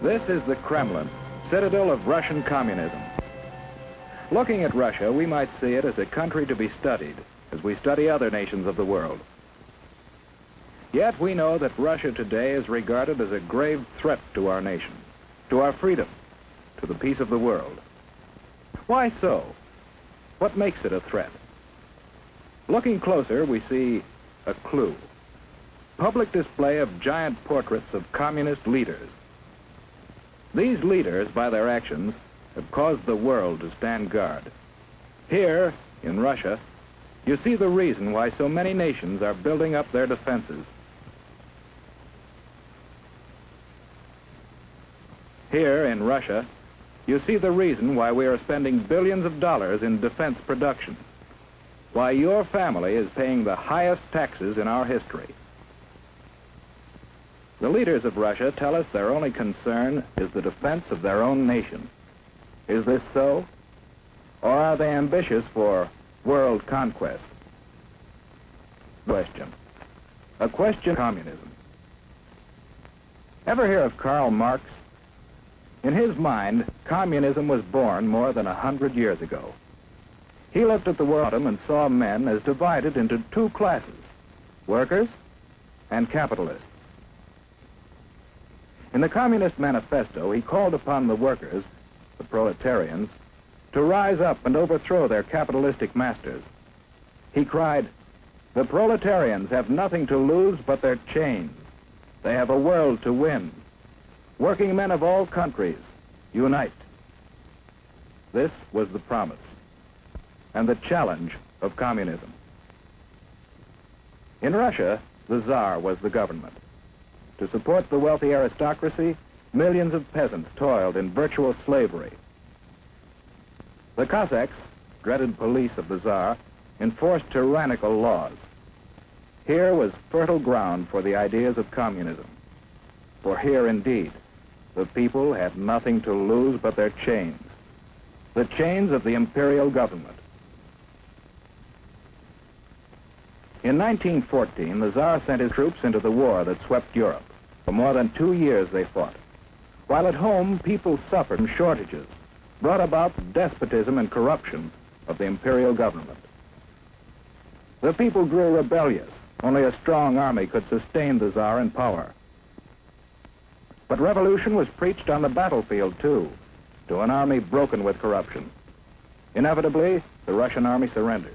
This is the Kremlin, citadel of Russian communism. Looking at Russia, we might see it as a country to be studied, as we study other nations of the world. Yet we know that Russia today is regarded as a grave threat to our nation, to our freedom, to the peace of the world. Why so? What makes it a threat? Looking closer, we see a clue. Public display of giant portraits of communist leaders. These leaders, by their actions, have caused the world to stand guard. Here, in Russia, you see the reason why so many nations are building up their defenses. Here, in Russia, you see the reason why we are spending billions of dollars in defense production, why your family is paying the highest taxes in our history. The leaders of Russia tell us their only concern is the defense of their own nation. Is this so? Or are they ambitious for world conquest? Question. A question of communism. Ever hear of Karl Marx? In his mind, communism was born more than 100 years ago. He looked at the world and saw men as divided into two classes, workers and capitalists. In the Communist Manifesto, he called upon the workers, the proletarians, to rise up and overthrow their capitalistic masters. He cried, "The proletarians have nothing to lose but their chains. They have a world to win. Working men of all countries, unite." This was the promise and the challenge of communism. In Russia, the Tsar was the government. To support the wealthy aristocracy, millions of peasants toiled in virtual slavery. The Cossacks, dreaded police of the Tsar, enforced tyrannical laws. Here was fertile ground for the ideas of communism. For here, indeed, the people had nothing to lose but their chains, the chains of the imperial government. In 1914, the Tsar sent his troops into the war that swept Europe. For more than 2 years they fought. While at home, people suffered from shortages, brought about despotism and corruption of the imperial government. The people grew rebellious. Only a strong army could sustain the Tsar in power. But revolution was preached on the battlefield, too, to an army broken with corruption. Inevitably, the Russian army surrendered.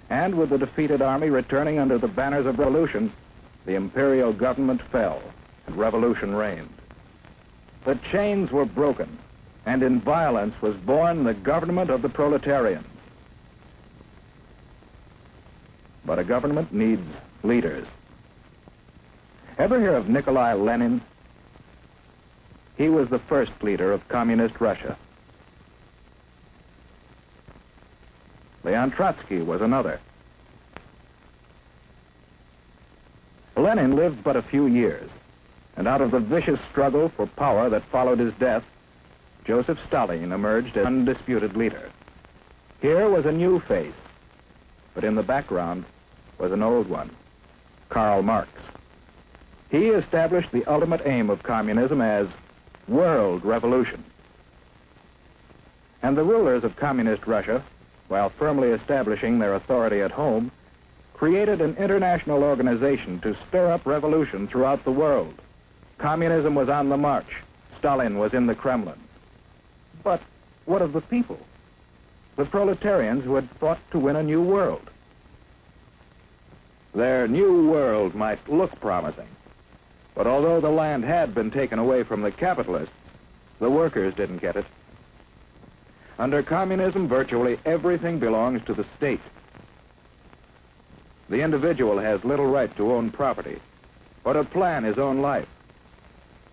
And with the defeated army returning under the banners of revolution, the imperial government fell and revolution reigned. The chains were broken, and in violence was born the government of the proletarians. But a government needs leaders. Ever hear of Nikolai Lenin? He was the first leader of communist Russia. Leon Trotsky was another. Lenin lived but a few years, and out of the vicious struggle for power that followed his death, Joseph Stalin emerged as undisputed leader. Here was a new face, but in the background was an old one, Karl Marx. He established the ultimate aim of communism as world revolution. And the rulers of communist Russia, while firmly establishing their authority at home, created an international organization to stir up revolution throughout the world. Communism was on the march. Stalin was in the Kremlin. But what of the people? The proletarians who had fought to win a new world. Their new world might look promising, but although the land had been taken away from the capitalists, the workers didn't get it. Under communism, virtually everything belongs to the state. The individual has little right to own property or to plan his own life.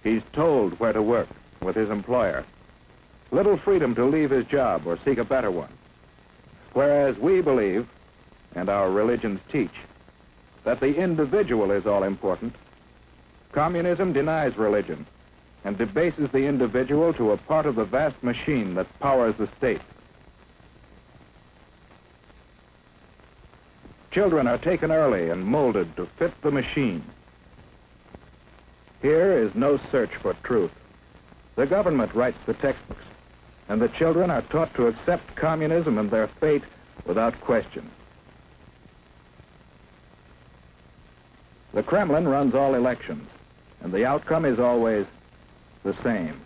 He's told where to work with his employer. Little freedom to leave his job or seek a better one. Whereas we believe, and our religions teach, that the individual is all important, communism denies religion and debases the individual to a part of the vast machine that powers the state. Children are taken early and molded to fit the machine. Here is no search for truth, The government writes the textbooks, and the children are taught to accept communism and their fate without question. The Kremlin runs all elections, and the outcome is always the same.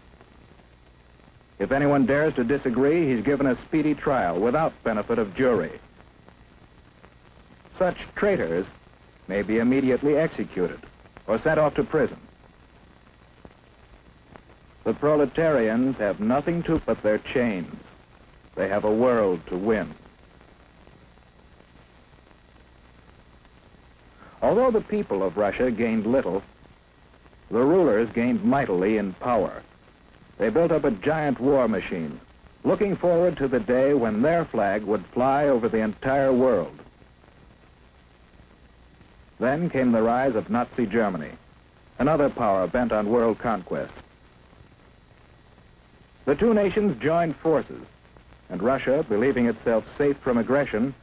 If anyone dares to disagree, he's given a speedy trial without benefit of jury. Such traitors may be immediately executed or sent off to prison. The proletarians have nothing to but their chains. They have a world to win. Although the people of Russia gained little, the rulers gained mightily in power. They built up a giant war machine, looking forward to the day when their flag would fly over the entire world. Then came the rise of Nazi Germany, another power bent on world conquest. The two nations joined forces, and Russia, believing itself safe from aggression,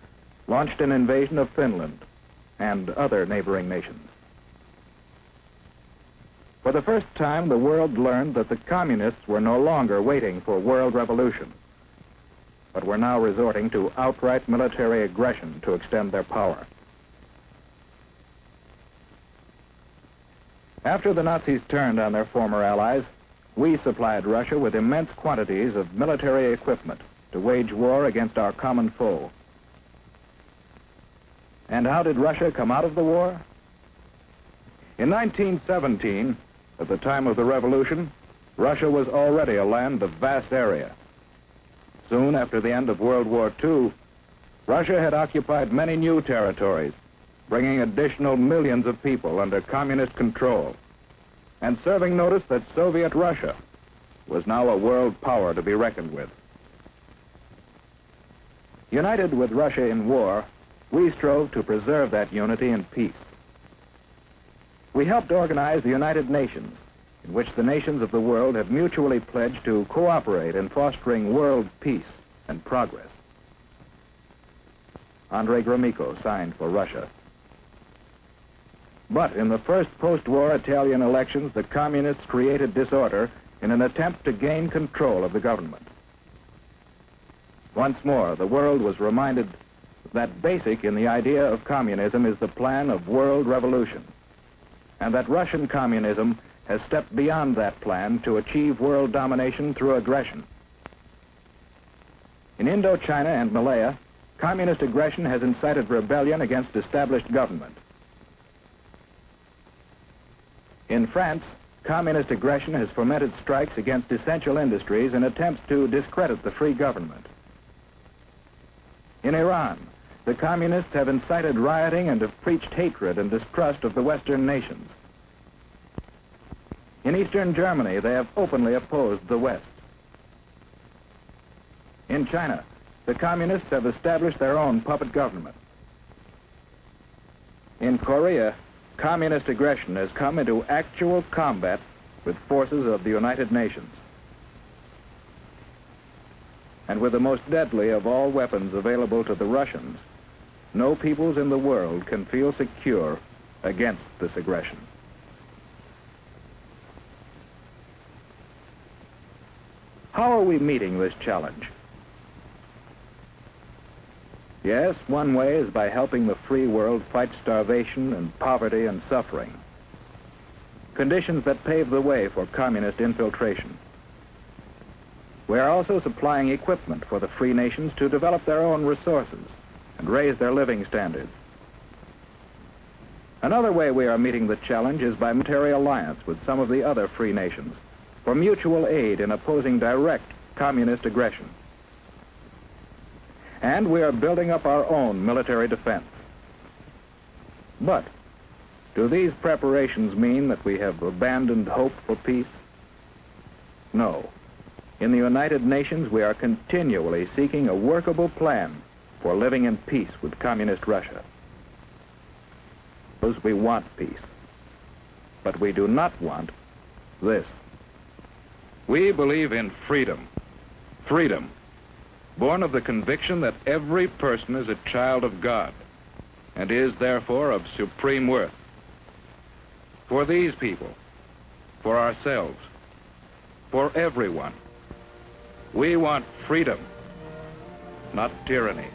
launched an invasion of Finland and other neighboring nations. For the first time, the world learned that the communists were no longer waiting for world revolution, but were now resorting to outright military aggression to extend their power. After the Nazis turned on their former allies, we supplied Russia with immense quantities of military equipment to wage war against our common foe. And how did Russia come out of the war? In 1917, at the time of the revolution, Russia was already a land of vast area. Soon after the end of World War II, Russia had occupied many new territories, bringing additional millions of people under communist control, and serving notice that Soviet Russia was now a world power to be reckoned with. United with Russia in war, we strove to preserve that unity in peace. We helped organize the United Nations, in which the nations of the world have mutually pledged to cooperate in fostering world peace and progress. Andrei Gromyko signed for Russia. But in the first post-war Italian elections, the communists created disorder in an attempt to gain control of the government. Once more, the world was reminded that basic in the idea of communism is the plan of world revolution, and that Russian communism has stepped beyond that plan to achieve world domination through aggression. In Indochina and Malaya, communist aggression has incited rebellion against established government. In France, communist aggression has fomented strikes against essential industries in attempts to discredit the free government. In Iran, the communists have incited rioting and have preached hatred and distrust of the Western nations. In Eastern Germany, they have openly opposed the West. In China, the communists have established their own puppet government. In Korea, communist aggression has come into actual combat with forces of the United Nations. And with the most deadly of all weapons available to the Russians, no peoples in the world can feel secure against this aggression. How are we meeting this challenge? Yes, one way is by helping the free world fight starvation and poverty and suffering, conditions that pave the way for communist infiltration. We are also supplying equipment for the free nations to develop their own resources and raise their living standards. Another way we are meeting the challenge is by military alliance with some of the other free nations for mutual aid in opposing direct communist aggression. And we are building up our own military defense. But do these preparations mean that we have abandoned hope for peace? No. In the United Nations, we are continually seeking a workable plan for living in peace with communist Russia. Because we want peace, but we do not want this. We believe in freedom. Freedom, born of the conviction that every person is a child of God and is therefore of supreme worth. For these people, for ourselves, for everyone. We want freedom, not tyranny.